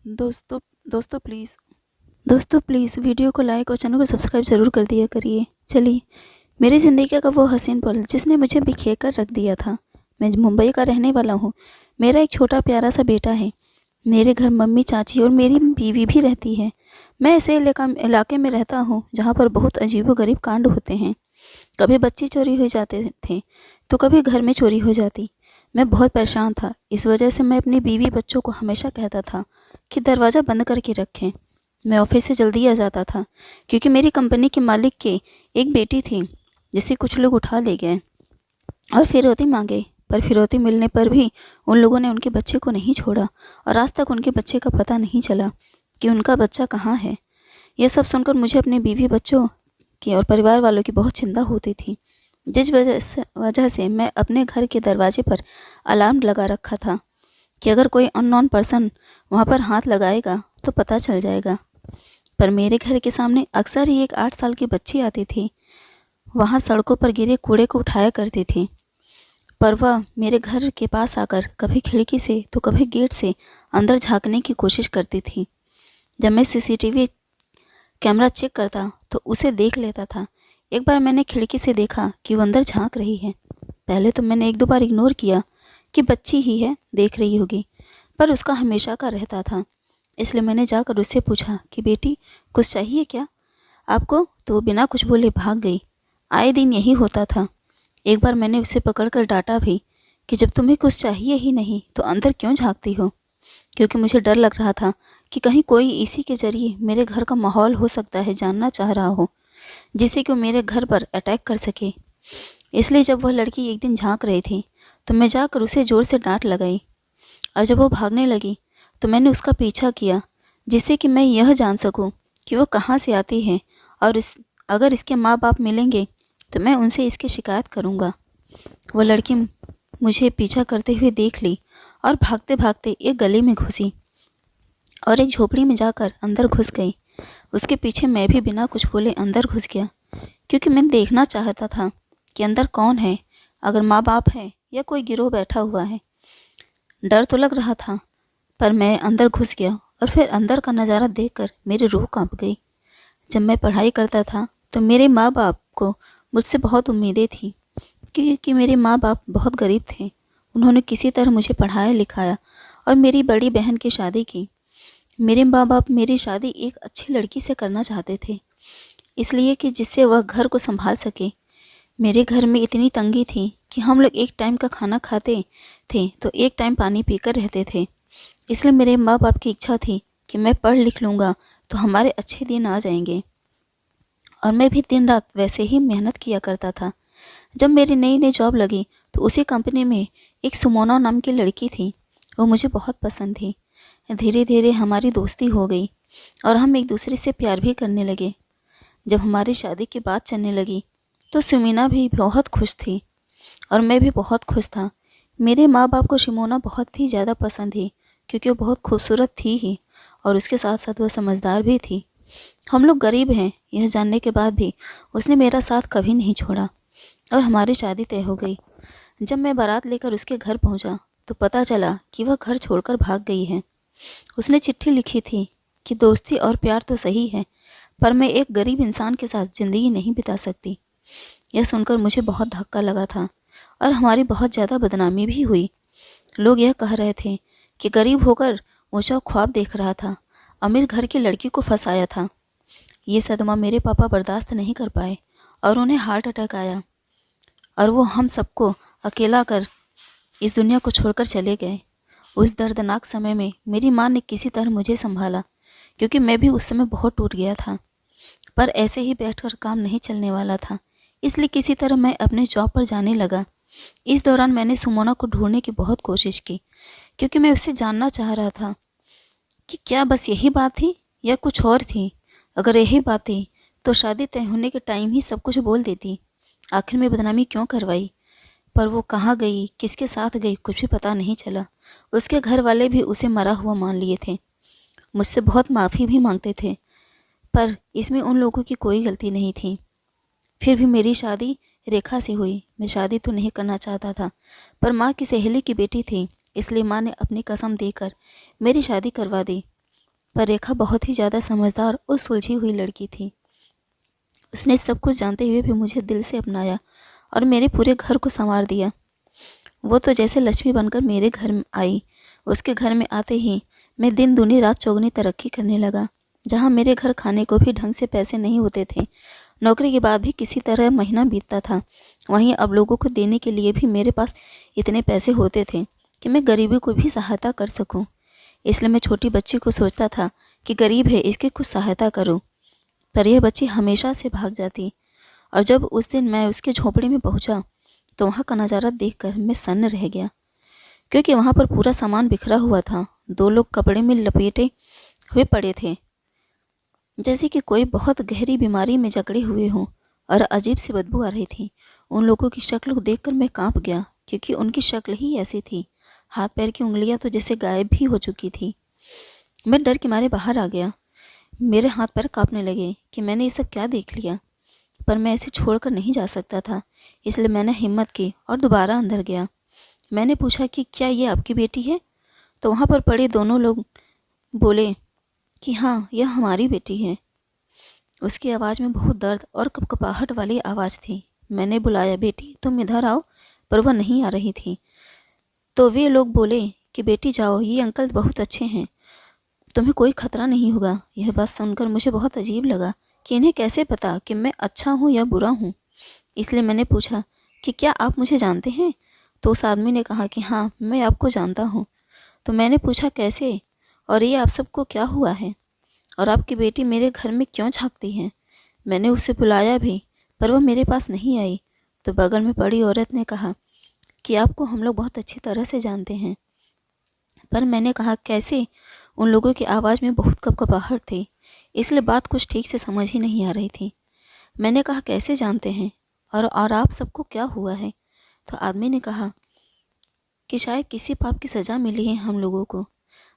दोस्तों दोस्तों please video को लाइक और चैनल को सब्सक्राइब ज़रूर कर दिया करिए। चलिए, मेरी ज़िंदगी का वो हसीन पल जिसने मुझे बिखेर कर रख दिया था। मैं मुंबई का रहने वाला हूँ। मेरा एक छोटा प्यारा सा बेटा है। मेरे घर मम्मी, चाची और मेरी बीवी भी रहती है। मैं ऐसे इलाके में रहता हूँ जहाँ पर बहुत अजीबोगरीब कांड होते हैं। कभी बच्चे चोरी हो जाते थे तो कभी घर में चोरी हो जाती। मैं बहुत परेशान था। इस वजह से मैं अपनी बीवी बच्चों को हमेशा कहता था कि दरवाज़ा बंद करके रखें। मैं ऑफिस से जल्दी आ जाता था क्योंकि मेरी कंपनी के मालिक की एक बेटी थी जिसे कुछ लोग उठा ले गए और फिरौती मांगे। पर फिरौती मिलने पर भी उन लोगों ने उनके बच्चे को नहीं छोड़ा और आज तक उनके बच्चे का पता नहीं चला कि उनका बच्चा कहाँ है। यह सब सुनकर मुझे अपने बीवी बच्चों की और परिवार वालों की बहुत चिंता होती थी, जिस वजह से मैं अपने घर के दरवाजे पर अलार्म लगा रखा था कि अगर कोई अननोन पर्सन वहाँ पर हाथ लगाएगा तो पता चल जाएगा। पर मेरे घर के सामने अक्सर ही एक 8 साल की बच्ची आती थी। वहाँ सड़कों पर गिरे कूड़े को उठाया करती थी। पर वह मेरे घर के पास आकर कभी खिड़की से तो कभी गेट से अंदर झांकने की कोशिश करती थी। जब मैं सीसीटीवी कैमरा चेक करता तो उसे देख लेता था। एक बार मैंने खिड़की से देखा कि वो अंदर झांक रही है। पहले तो मैंने 1-2 बार इग्नोर किया कि बच्ची ही है, देख रही होगी, पर उसका हमेशा का रहता था। इसलिए मैंने जाकर उससे पूछा कि बेटी, कुछ चाहिए क्या आपको? तो वो बिना कुछ बोले भाग गई। आए दिन यही होता था। एक बार मैंने उसे पकड़कर डांटा भी कि जब तुम्हें कुछ चाहिए ही नहीं तो अंदर क्यों झांकती हो, क्योंकि मुझे डर लग रहा था कि कहीं कोई इसी के ज़रिए मेरे घर का माहौल हो सकता है जानना चाह रहा हो, जिससे कि वो मेरे घर पर अटैक कर सके। इसलिए जब वह लड़की एक दिन झांक रही थी तो मैं जाकर उसे ज़ोर से डांट लगाई और जब वो भागने लगी तो मैंने उसका पीछा किया, जिससे कि मैं यह जान सकूं कि वो कहाँ से आती है और अगर इसके माँ बाप मिलेंगे तो मैं उनसे इसकी शिकायत करूँगा। वो लड़की मुझे पीछा करते हुए देख ली और भागते भागते एक गली में घुसी और एक झोपड़ी में जाकर अंदर घुस गई। उसके पीछे मैं भी बिना कुछ बोले अंदर घुस गया, क्योंकि मैं देखना चाहता था कि अंदर कौन है, अगर माँ बाप है या कोई गिरोह बैठा हुआ है। डर तो लग रहा था, पर मैं अंदर घुस गया और फिर अंदर का नज़ारा देखकर मेरी रूह कांप गई। जब मैं पढ़ाई करता था तो मेरे माँ बाप को मुझसे बहुत उम्मीदें थी, क्योंकि मेरे माँ बाप बहुत गरीब थे। उन्होंने किसी तरह मुझे पढ़ाया लिखाया और मेरी बड़ी बहन की शादी की। मेरे माँ बाप मेरी शादी एक अच्छी लड़की से करना चाहते थे, इसलिए कि जिससे वह घर को संभाल सके। मेरे घर में इतनी तंगी थी कि हम लोग एक टाइम का खाना खाते थे तो एक टाइम पानी पीकर रहते थे। इसलिए मेरे माँ बाप की इच्छा थी कि मैं पढ़ लिख लूँगा तो हमारे अच्छे दिन आ जाएंगे, और मैं भी दिन रात वैसे ही मेहनत किया करता था। जब मेरी नई नई जॉब लगी तो उसी कंपनी में एक सुमोना नाम की लड़की थी। वो मुझे बहुत पसंद थी। धीरे धीरे हमारी दोस्ती हो गई और हम एक दूसरे से प्यार भी करने लगे। जब हमारी शादी की बात चलने लगी तो सुमीना भी बहुत खुश थी और मैं भी बहुत खुश था। मेरे माँ बाप को शिमोना बहुत ही ज़्यादा पसंद थी, क्योंकि वो बहुत खूबसूरत थी ही और उसके साथ साथ वह समझदार भी थी। हम लोग गरीब हैं यह जानने के बाद भी उसने मेरा साथ कभी नहीं छोड़ा और हमारी शादी तय हो गई। जब मैं बारात लेकर उसके घर पहुंचा तो पता चला कि वह घर छोड़कर भाग गई है। उसने चिट्ठी लिखी थी कि दोस्ती और प्यार तो सही है, पर मैं एक गरीब इंसान के साथ ज़िंदगी नहीं बिता सकती। यह सुनकर मुझे बहुत धक्का लगा था और हमारी बहुत ज़्यादा बदनामी भी हुई। लोग यह कह रहे थे कि गरीब होकर ऊंचा ख्वाब देख रहा था, अमीर घर की लड़की को फंसाया था। ये सदमा मेरे पापा बर्दाश्त नहीं कर पाए और उन्हें हार्ट अटैक आया और वो हम सबको अकेला कर इस दुनिया को छोड़कर चले गए। उस दर्दनाक समय में मेरी माँ ने किसी तरह मुझे संभाला, क्योंकि मैं भी उस समय बहुत टूट गया था। पर ऐसे ही बैठकर काम नहीं चलने वाला था, इसलिए किसी तरह मैं अपने जॉब पर जाने लगा। इस दौरान मैंने सुमोना को ढूंढने की बहुत कोशिश की, क्योंकि मैं उससे जानना चाह रहा था कि क्या बस यही बात थी या कुछ और थी। अगर यही बात थी तो शादी तय होने के टाइम ही सब कुछ बोल देती। आखिर में बदनामी क्यों करवाई? पर वो कहाँ गई, किसके साथ गई, कुछ भी पता नहीं चला। उसके घर वाले भी उसे मरा हुआ मान लिए थे, मुझसे बहुत माफ़ी भी मांगते थे, पर इसमें उन लोगों की कोई गलती नहीं थी। फिर भी मेरी शादी रेखा से हुई। मैं शादी तो नहीं करना चाहता था, पर माँ की सहेली की बेटी थी, इसलिए माँ ने अपनी कसम देकर मेरी शादी करवा दी। पर रेखा बहुत ही ज़्यादा समझदार और सुलझी हुई लड़की थी। उसने सब कुछ जानते हुए भी मुझे दिल से अपनाया और मेरे पूरे घर को संवार दिया। वो तो जैसे लक्ष्मी बनकर मेरे घर में आई। उसके घर में आते ही मैं दिन दूनी रात चौगुनी तरक्की करने लगा। जहाँ मेरे घर खाने को भी ढंग से पैसे नहीं होते थे, नौकरी के बाद भी किसी तरह महीना बीतता था, वहीं अब लोगों को देने के लिए भी मेरे पास इतने पैसे होते थे कि मैं गरीबी को भी सहायता कर सकूं। इसलिए मैं छोटी बच्ची को सोचता था कि गरीब है, इसकी कुछ सहायता करूं। पर यह बच्ची हमेशा से भाग जाती और जब उस दिन मैं उसके झोंपड़ी में पहुंचा तो वहाँ का नज़ारा देखकर मैं सन्न रह गया, क्योंकि वहाँ पर पूरा सामान बिखरा हुआ था। 2 लोग कपड़े में लपेटे हुए पड़े थे, जैसे कि कोई बहुत गहरी बीमारी में जकड़े हुए हों, और अजीब सी बदबू आ रही थी। उन लोगों की शक्ल को देखकर मैं कांप गया, क्योंकि उनकी शक्ल ही ऐसी थी। हाथ पैर की उंगलियां तो जैसे गायब भी हो चुकी थी। मैं डर के मारे बाहर आ गया। मेरे हाथ पैर कांपने लगे कि मैंने ये सब क्या देख लिया, पर मैं ऐसे छोड़कर नहीं जा सकता था। इसलिए मैंने हिम्मत की और दोबारा अंदर गया। मैंने पूछा कि क्या ये आपकी बेटी है? तो वहाँ पर पड़े दोनों लोग बोले कि हाँ, यह हमारी बेटी है। उसकी आवाज़ में बहुत दर्द और कपकपाहट वाली आवाज़ थी। मैंने बुलाया, बेटी तुम इधर आओ, पर वह नहीं आ रही थी। तो वे लोग बोले कि बेटी जाओ, ये अंकल बहुत अच्छे हैं, तुम्हें कोई खतरा नहीं होगा। यह बात सुनकर मुझे बहुत अजीब लगा कि इन्हें कैसे पता कि मैं अच्छा हूँ या बुरा हूँ। इसलिए मैंने पूछा कि क्या आप मुझे जानते हैं? तो उस आदमी ने कहा कि हाँ, मैं आपको जानता हूँ। तो मैंने पूछा कैसे, और ये आप सबको क्या हुआ है, और आपकी बेटी मेरे घर में क्यों झांकती है? मैंने उसे बुलाया भी, पर वह मेरे पास नहीं आई। तो बगल में पड़ी औरत ने कहा कि आपको हम लोग बहुत अच्छी तरह से जानते हैं। पर मैंने कहा कैसे? उन लोगों की आवाज़ में बहुत कपकपाहट थी, इसलिए बात कुछ ठीक से समझ ही नहीं आ रही थी। मैंने कहा कैसे जानते हैं, और आप सबको क्या हुआ है? तो आदमी ने कहा कि शायद किसी पाप की सज़ा मिली है हम लोगों को।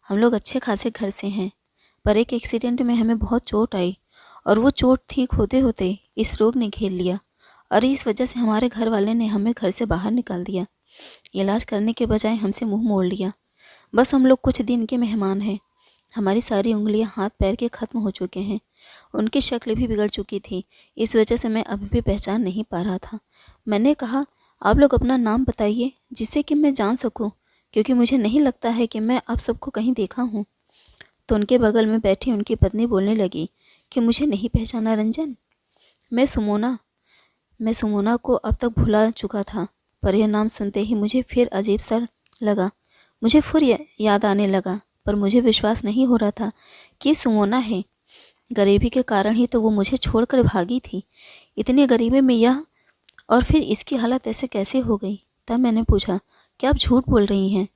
हम लोग अच्छे खासे घर से हैं, पर एक एक्सीडेंट में हमें बहुत चोट आई, और वो चोट ठीक होते होते इस रोग ने घेर लिया, और इस वजह से हमारे घर वाले ने हमें घर से बाहर निकाल दिया। इलाज करने के बजाय हमसे मुंह मोड़ लिया। बस हम लोग कुछ दिन के मेहमान हैं। हमारी सारी उंगलियां हाथ पैर के ख़त्म हो चुके हैं। उनकी शक्ल भी बिगड़ चुकी थी, इस वजह से मैं अभी भी पहचान नहीं पा रहा था। मैंने कहा आप लोग अपना नाम बताइए, जिससे कि मैं जान सकूं, क्योंकि मुझे नहीं लगता है कि मैं आप सबको कहीं देखा हूं। तो उनके बगल में बैठी उनकी पत्नी बोलने लगी कि मुझे नहीं पहचाना रंजन? मैं सुमोना को अब तक भुला चुका था, पर यह नाम सुनते ही मुझे फिर अजीब सा लगा। मुझे फिर याद आने लगा, पर मुझे विश्वास नहीं हो रहा था कि सुमोना है। गरीबी के कारण ही तो वो मुझे छोड़कर भागी थी। इतनी गरीबी में यह, और फिर इसकी हालत ऐसे कैसे हो गई? तब मैंने पूछा, क्या आप झूठ बोल रही हैं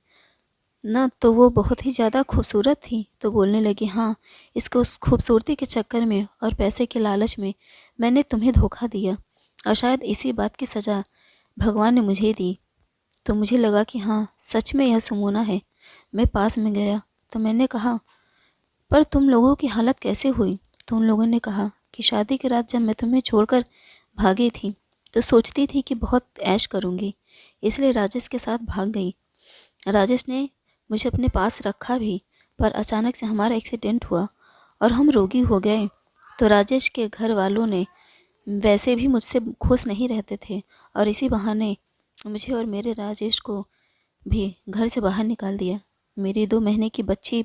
ना? तो वो बहुत ही ज़्यादा खूबसूरत थी। तो बोलने लगी, हाँ, इसको खूबसूरती के चक्कर में और पैसे के लालच में मैंने तुम्हें धोखा दिया, और शायद इसी बात की सज़ा भगवान ने मुझे दी। तो मुझे लगा कि हाँ, सच में यह सुमोना है। मैं पास में गया तो मैंने कहा, पर तुम लोगों की हालत कैसे हुई? तो उन लोगों ने कहा कि शादी की रात जब मैं तुम्हें छोड़कर भागी थी तो सोचती थी कि बहुत ऐश करूँगी, इसलिए राजेश के साथ भाग गई। राजेश ने मुझे अपने पास रखा भी, पर अचानक से हमारा एक्सीडेंट हुआ और हम रोगी हो गए। तो राजेश के घर वालों ने वैसे भी मुझसे खुश नहीं रहते थे, और इसी बहाने मुझे और मेरे राजेश को भी घर से बाहर निकाल दिया। मेरी 2 महीने की बच्ची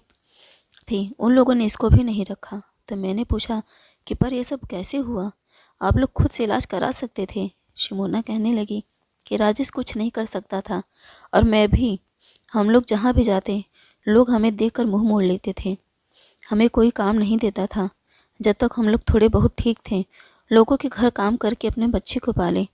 थी, उन लोगों ने इसको भी नहीं रखा। तो मैंने पूछा कि पर यह सब कैसे हुआ? आप लोग खुद से इलाज करा सकते थे। शिमोना कहने लगी कि राजेश कुछ नहीं कर सकता था, और मैं भी। हम लोग जहाँ भी जाते लोग हमें देखकर मुंह मोड़ लेते थे। हमें कोई काम नहीं देता था। जब तक हम लोग थोड़े बहुत ठीक थे, लोगों के घर काम करके अपने बच्चे को पाले।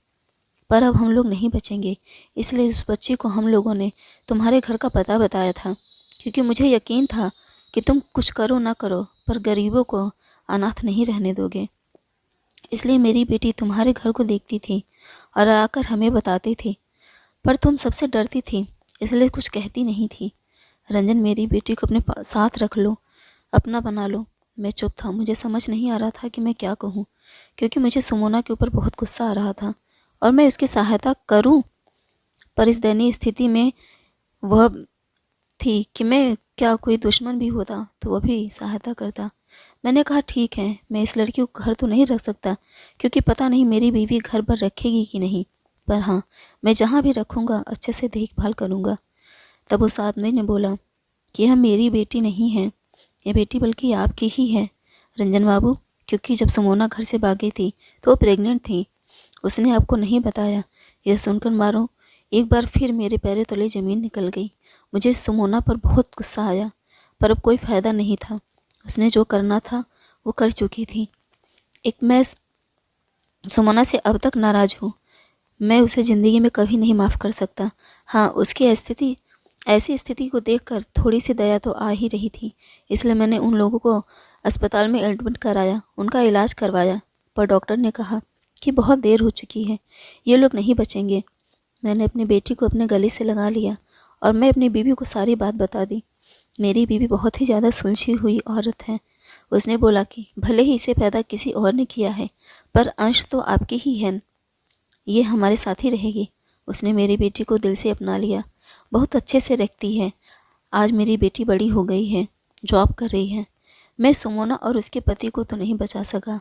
पर अब हम लोग नहीं बचेंगे, इसलिए उस बच्ची को हम लोगों ने तुम्हारे घर का पता बताया था, क्योंकि मुझे यकीन था कि तुम कुछ करो ना करो, पर गरीबों को अनाथ नहीं रहने दोगे। इसलिए मेरी बेटी तुम्हारे घर को देखती थी और आकर हमें बताती थी, पर तुम सबसे डरती थी, इसलिए कुछ कहती नहीं थी। रंजन, मेरी बेटी को अपने साथ रख लो, अपना बना लो। मैं चुप था। मुझे समझ नहीं आ रहा था कि मैं क्या कहूँ, क्योंकि मुझे सुमोना के ऊपर बहुत गुस्सा आ रहा था और मैं उसकी सहायता करूँ, पर इस दयनीय स्थिति में वह थी कि मैं क्या कोई दुश्मन भी होता तो वो भी सहायता करता। मैंने कहा ठीक है, मैं इस लड़की को घर तो नहीं रख सकता क्योंकि पता नहीं मेरी बीवी घर पर रखेगी कि नहीं, पर हाँ, मैं जहाँ भी रखूँगा अच्छे से देखभाल करूँगा। तब उस आदमी ने बोला कि यह मेरी बेटी नहीं है, ये बेटी बल्कि आपकी ही है रंजन बाबू, क्योंकि जब सुमोना घर से भागी थी तो वो प्रेग्नेंट थी। उसने आपको नहीं बताया। यह सुनकर मारो एक बार फिर मेरे पैरों तले ज़मीन निकल गई। मुझे सुमोना पर बहुत गुस्सा आया, पर अब कोई फ़ायदा नहीं था। उसने जो करना था वो कर चुकी थी। मैं सुमोना से अब तक नाराज़ हूँ। मैं उसे ज़िंदगी में कभी नहीं माफ़ कर सकता। हाँ, उसकी ऐसी स्थिति को देखकर थोड़ी सी दया तो आ ही रही थी, इसलिए मैंने उन लोगों को अस्पताल में एडमिट कराया, उनका इलाज करवाया, पर डॉक्टर ने कहा कि बहुत देर हो चुकी है, ये लोग नहीं बचेंगे। मैंने अपनी बेटी को अपने गले से लगा लिया और मैं अपनी बीवी को सारी बात बता दी। मेरी बीवी बहुत ही ज़्यादा सुलझी हुई औरत है। उसने बोला कि भले ही इसे पैदा किसी और ने किया है, पर अंश तो आपकी ही है, ये हमारे साथ ही रहेगी। उसने मेरी बेटी को दिल से अपना लिया, बहुत अच्छे से रखती है। आज मेरी बेटी बड़ी हो गई है, जॉब कर रही है। मैं सुमोना और उसके पति को तो नहीं बचा सका,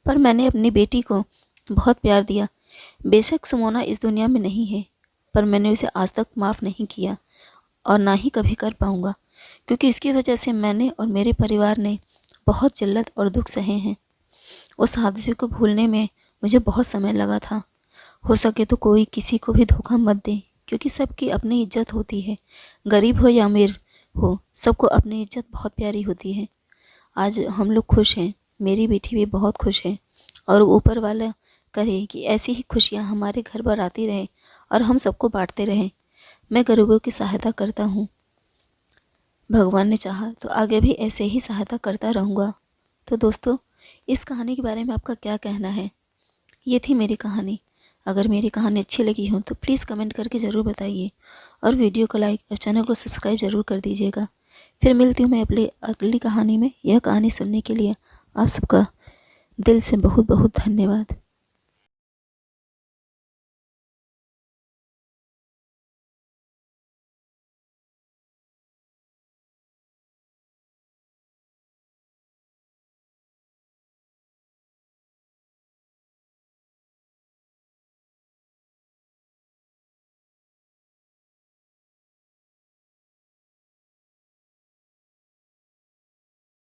पर मैंने अपनी बेटी को बहुत प्यार दिया। बेशक सुमोना इस दुनिया में नहीं है, पर मैंने उसे आज तक माफ़ नहीं किया और ना ही कभी कर पाऊँगा, क्योंकि इसकी वजह से मैंने और मेरे परिवार ने बहुत जिल्लत और दुख सहे हैं। उस हादसे को भूलने में मुझे बहुत समय लगा था। हो सके तो कोई किसी को भी धोखा मत दे, क्योंकि सबकी अपनी इज्जत होती है। गरीब हो या अमीर हो, सबको अपनी इज्जत बहुत प्यारी होती है। आज हम लोग खुश हैं, मेरी बेटी भी बहुत खुश है, और ऊपर वाला करे कि ऐसी ही खुशियाँ हमारे घर पर आती रहे और हम सबको बांटते रहें। मैं गरीबों की सहायता करता हूँ, भगवान ने चाहा तो आगे भी ऐसे ही सहायता करता रहूँगा। तो दोस्तों, इस कहानी के बारे में आपका क्या कहना है? ये थी मेरी कहानी। अगर मेरी कहानी अच्छी लगी हो तो प्लीज़ कमेंट करके ज़रूर बताइए, और वीडियो को लाइक और चैनल को सब्सक्राइब ज़रूर कर दीजिएगा। फिर मिलती हूँ मैं अपनी अगली कहानी में। यह कहानी सुनने के लिए आप सबका दिल से बहुत बहुत धन्यवाद।